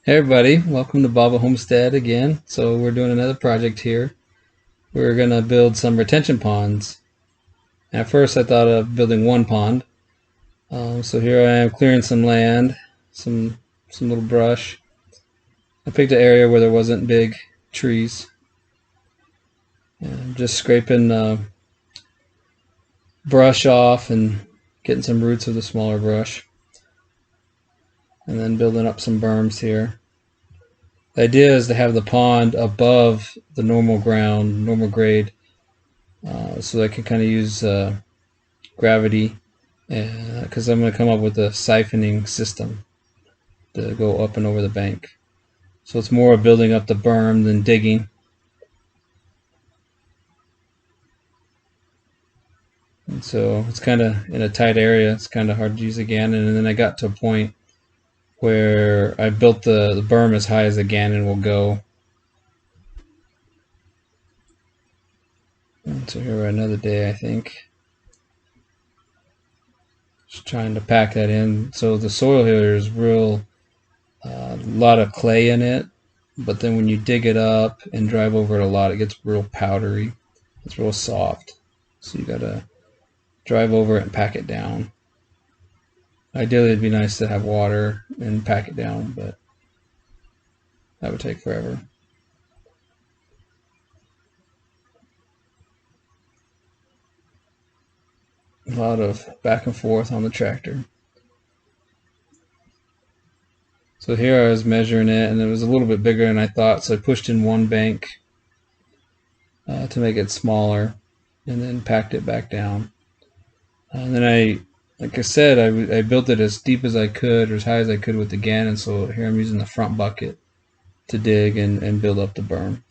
Hey everybody, welcome to Babo Homestead again. So we're doing another project here. We're gonna build some retention ponds. At first I thought of building one pond. So here I am clearing some land, some little brush. I picked an area where there wasn't big trees. And just scraping brush off and getting some roots of the smaller brush. And then building up some berms here. The idea is to have the pond above the normal ground, normal grade, so I can kind of use gravity, because I'm going to come up with a siphoning system to go up and over the bank. So it's more of building up the berm than digging. And so it's kind of in a tight area. It's kind of hard to use a Gannon. And then I got to a point where I built the berm as high as the Gannon will go. And so here we're another day, I think. Just trying to pack that in. So the soil here is real, a lot of clay in it. But then when you dig it up and drive over it a lot, it gets real powdery. It's real soft. So you gotta drive over it and pack it down. Ideally, it'd be nice to have water and pack it down, but that would take forever. A lot of back and forth on the tractor. So here I was measuring it, and it was a little bit bigger than I thought, so I pushed in one bank to make it smaller, and then packed it back down. And then like I said, I built it as deep as I could, or as high as I could with the Gannon, so here I'm using the front bucket to dig and build up the berm.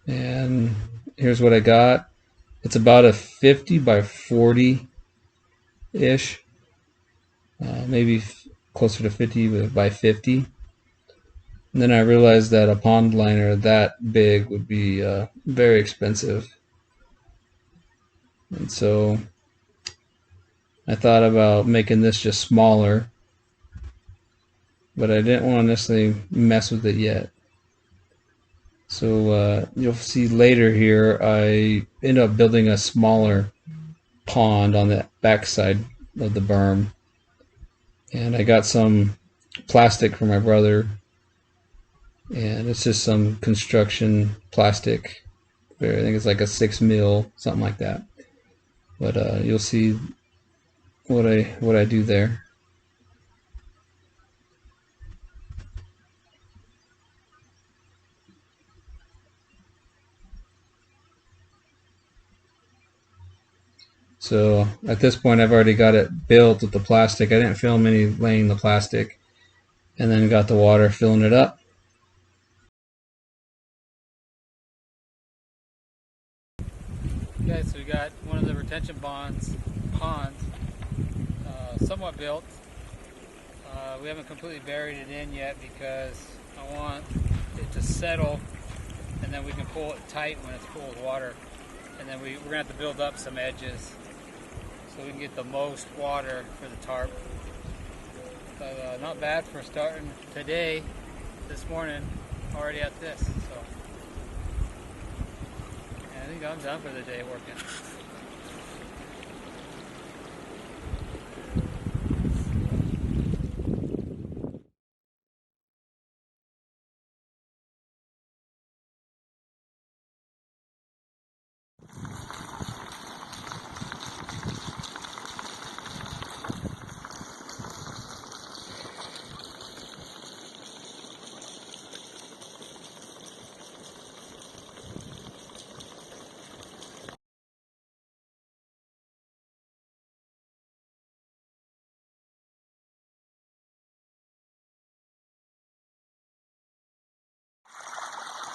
And here's what I got. It's about a 50 by 40 ish, maybe closer to 50 by 50. And then I realized that a pond liner that big would be very expensive. And so I thought about making this just smaller, but I didn't want to necessarily mess with it yet. So you'll see later here, I end up building a smaller pond on the backside of the berm. And I got some plastic from my brother, and it's just some construction plastic. I think it's like a 6 mil, something like that. But you'll see what I do there. So at this point, I've already got it built with the plastic. I didn't film any laying the plastic, and then got the water filling it up. Okay, so we got one of the retention ponds somewhat built. We haven't completely buried it in yet because I want it to settle, and then we can pull it tight when it's full of water. And then we're going to have to build up some edges so we can get the most water for the tarp. But not bad for starting today, this morning, already at this. So and I think I'm done for the day working.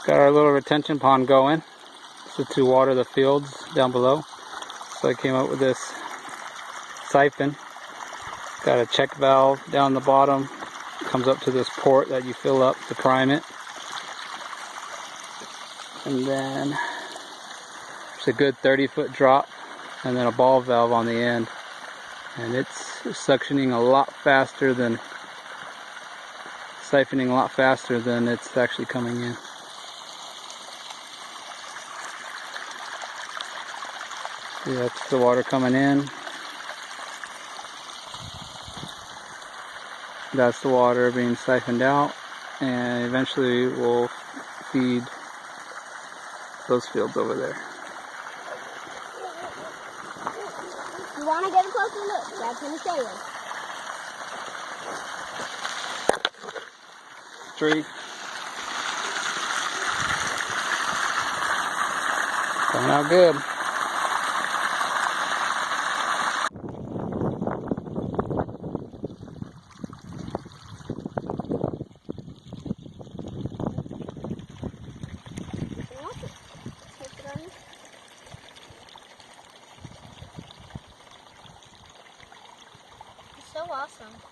Got our little retention pond going to water the fields down below. So I came up with this siphon. Got a check valve down the bottom. Comes up to this port that you fill up to prime it. And then there's a good 30-foot drop, and then a ball valve on the end. And it's suctioning a lot faster than siphoning a lot faster than it's actually coming in. See, that's the water coming in. That's the water being siphoned out, and eventually we'll feed those fields over there. You want to get a closer look? Dad's going to show you. Tree. Coming out good. So awesome.